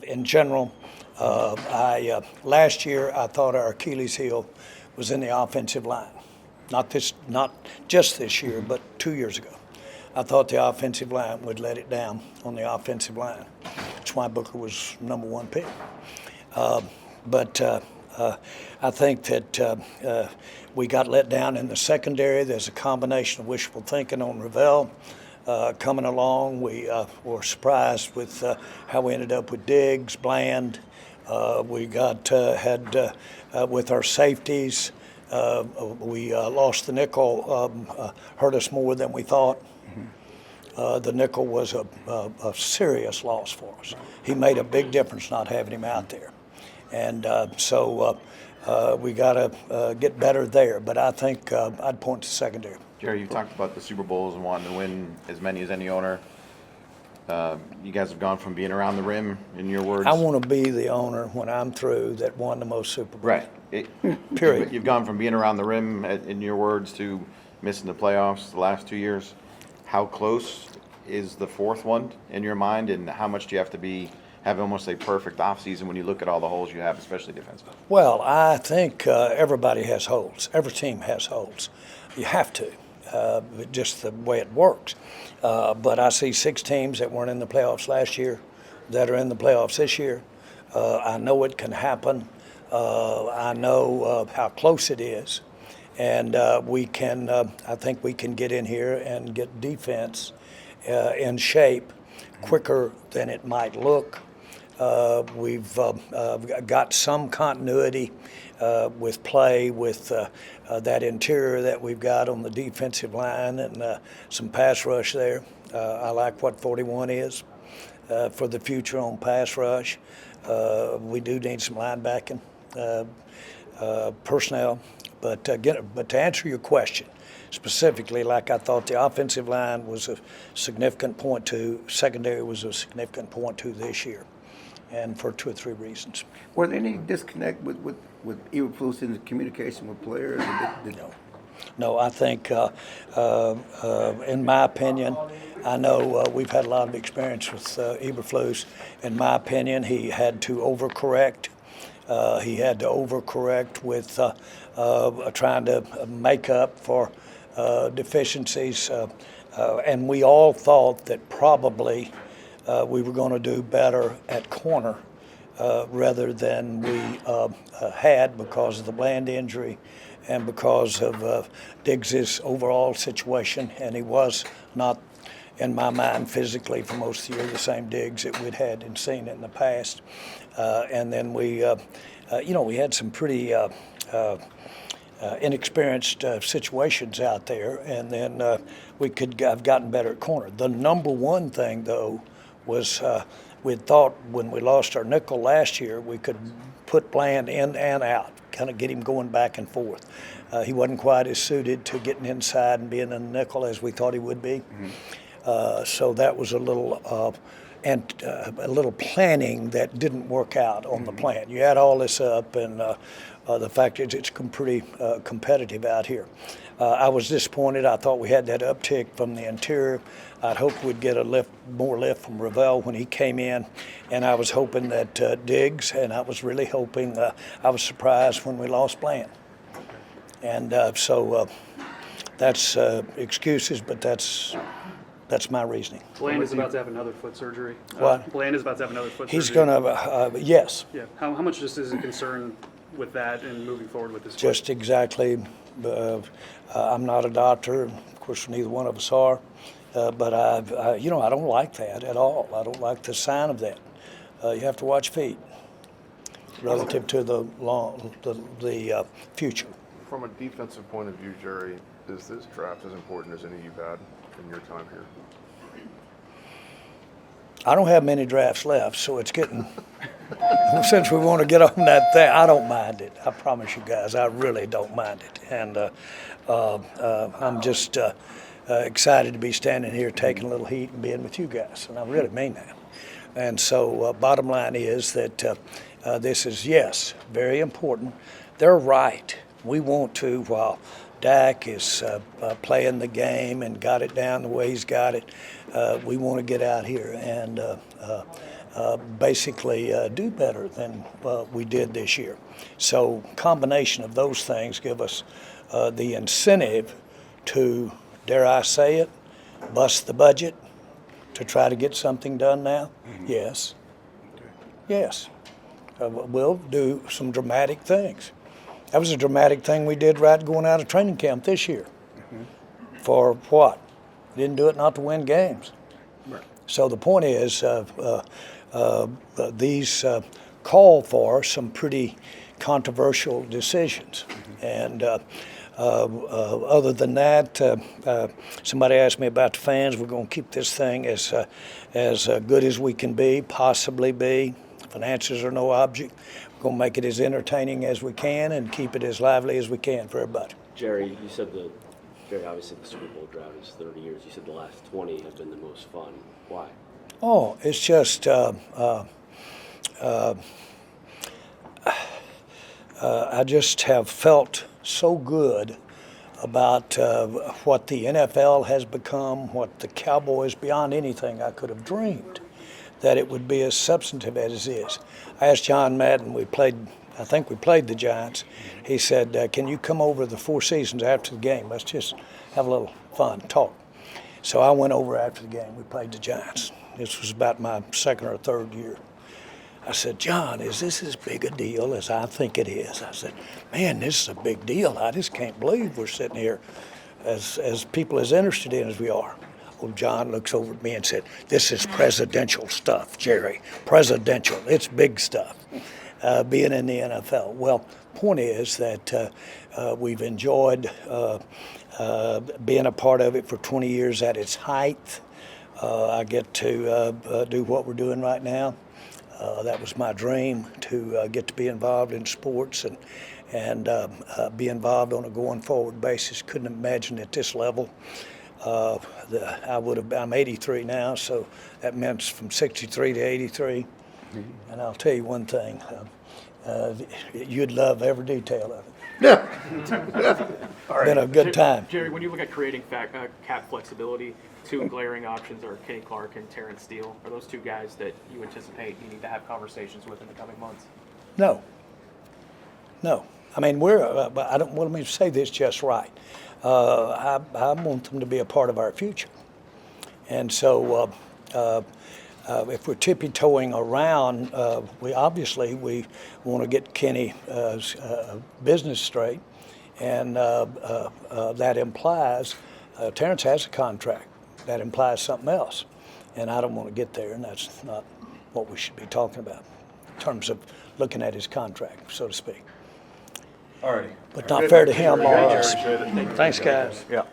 In general, last year I thought our Achilles heel was in the offensive line. Not just this year, but 2 years ago. I thought the offensive line would let it down on the offensive line. That's why Booker was number one pick. But I think that we got let down in the secondary. There's a combination of wishful thinking on Ravel coming along. We were surprised with how we ended up with Diggs, Bland. We had with our safeties. We lost the nickel, hurt us more than we thought. The nickel was a serious loss for us. He made a big difference not having him out there. And so we got to get better there. But I think I'd point to secondary. Jerry, you've talked about the Super Bowls and wanting to win as many as any owner. You guys have gone from being around the rim, in your words. I want to be the owner when I'm through that won the most Super Bowls. Right. Period. You've gone from being around the rim, in your words, to missing the playoffs the last 2 years. How close is the fourth one in your mind, and how much do you have to have almost a perfect offseason when you look at all the holes you have, especially defensively? Well, I think everybody has holes. Every team has holes. You have to, just the way it works. But I see 6 teams that weren't in the playoffs last year that are in the playoffs this year. I know it can happen. I know how close it is. And we can, I think we can get in here and get defense in shape quicker than it might look. We've got some continuity with play with that interior that we've got on the defensive line and some pass rush there. I like what 41 is for the future on pass rush. We do need some linebacking personnel. But to answer your question specifically, like I thought the offensive line was a significant point to, secondary was a significant point to this year, and for 2 or 3 reasons. Was there any disconnect with Eberflus in the communication with players? No, I think, in my opinion, I know we've had a lot of experience with Eberflus. In my opinion, he had to overcorrect. He had to overcorrect with trying to make up for deficiencies. And we all thought that probably we were going to do better at corner rather than we had because of the Bland injury and because of Diggs's overall situation. And he was not, in my mind, physically for most of the year the same Diggs that we'd had and seen in the past. And then we had some pretty inexperienced situations out there, and then we could have gotten better at corner. The number one thing, though, was we thought when we lost our nickel last year, we could put Bland in and out, kind of get him going back and forth. He wasn't quite as suited to getting inside and being in the nickel as we thought he would be. Mm-hmm. So that was a little planning that didn't work out on the plan. You add all this up, and the fact is it's pretty competitive out here. I was disappointed. I thought we had that uptick from the interior. I'd hoped we'd get more lift from Ravel when he came in, and I was hoping that Diggs, and I was really hoping. I was surprised when we lost Bland, and so that's excuses, but that's my reasoning. Bland is about to have another foot surgery. What? Bland is about to have another foot surgery. He's going to, yes. Yeah. How much just is a concern with that and moving forward with this? Just exactly. I'm not a doctor. Of course, neither one of us are. But I don't like that at all. I don't like the sign of that. You have to watch feet relative to the future. From a defensive point of view, Jerry, is this draft as important as any you've had in your time here? I don't have many drafts left, so it's getting. Since we want to get on that thing, I don't mind it. I promise you guys, I really don't mind it. And I'm just excited to be standing here taking a little heat and being with you guys, and I really mean that. And so bottom line is that this is, yes, very important. They're right. We want to, while Dak is playing the game and got it down the way he's got it, we want to get out here basically do better than we did this year. So combination of those things give us the incentive to, dare I say it, bust the budget to try to get something done now? Yes. Yes. We'll do some dramatic things. That was a dramatic thing we did right going out of training camp this year. For what? Didn't do it not to win games. Right. So the point is, these call for some pretty controversial decisions. And other than that, somebody asked me about the fans. We're going to keep this thing as good as we can be, possibly be. Finances are no object. We're going to make it as entertaining as we can and keep it as lively as we can for everybody. Jerry, you said Jerry, obviously the Super Bowl drought is 30 years. You said the last 20 have been the most fun. Why? Oh, it's just I just have felt so good about what the NFL has become, what the Cowboys, beyond anything I could have dreamed, that it would be as substantive as it is. I asked John Madden, I think we played the Giants. He said, can you come over the Four Seasons after the game? Let's just have a little fun, talk. So I went over after the game. We played the Giants. This was about my second or third year. I said, John, is this as big a deal as I think it is? I said, man, this is a big deal. I just can't believe we're sitting here as people as interested in as we are. Well, John looks over at me and said, this is presidential stuff, Jerry. Presidential. It's big stuff, being in the NFL. Well, point is that we've enjoyed being a part of it for 20 years at its height. I get to do what we're doing right now. That was my dream, to get to be involved in sports and be involved on a going forward basis. Couldn't imagine at this level. I'm 83 now, so that meant from 63 to 83. And I'll tell you one thing, you'd love every detail of it. Been a good time. Jerry, when you look at creating cap flexibility, two glaring options are Kenny Clark and Terrence Steele. Are those two guys that you anticipate you need to have conversations with in the coming months? No. I mean, I don't want me to say this just right. I want them to be a part of our future. And so if we're tippy-toeing around, we want to get Kenny's business straight. And that implies Terrence has a contract. That implies something else. And I don't want to get there, and that's not what we should be talking about in terms of looking at his contract, so to speak. All righty. But not fair to him or Jerry, us. appreciate it. Thanks, guys. Yeah.